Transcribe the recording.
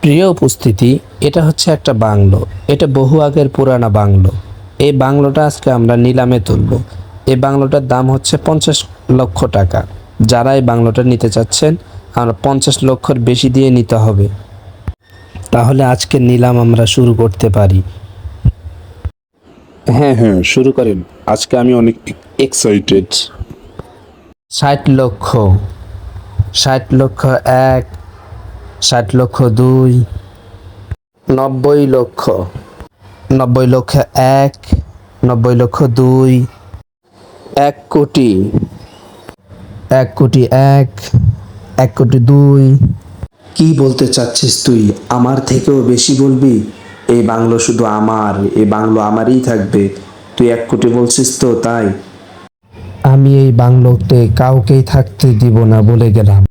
প্রিয় উপস্থিতি, এটা হচ্ছে একটা বাংলো। এটা বহু আগের পুরানা বাংলো। এই বাংলোটা আজকে আমরা নিলামে তুলব। এই বাংলোটার দাম হচ্ছে 50 লক্ষ টাকা। যারা এই বাংলোটা নিতে চাচ্ছেন, আমরা 50 লক্ষর বেশি দিয়ে নিতে হবে। তাহলে আজকের নিলাম আমরা শুরু করতে পারি। হ্যাঁ হ্যাঁ, শুরু করেন। আজকে আমি অনেক এক্সাইটেড। 60 লক্ষ, 60 লক্ষ এক, 60 লক্ষ দুই, 90 লক্ষ, 90 লক্ষ এক, 90 লক্ষ দুই, 1 কোটি, 1 কোটি এক, 1 কোটি দুই। কি বলতে চাচ্ছিস তুই? আমার থেকেও বেশি বলবি? এই বাংলো শুধু আমার, এই বাংলো আমারই থাকবে। তুই 1 কোটি বলছিস তো, তাই? আমি এই বাংলোতে কাউকেই থাকতে দিব না বলে গেলাম।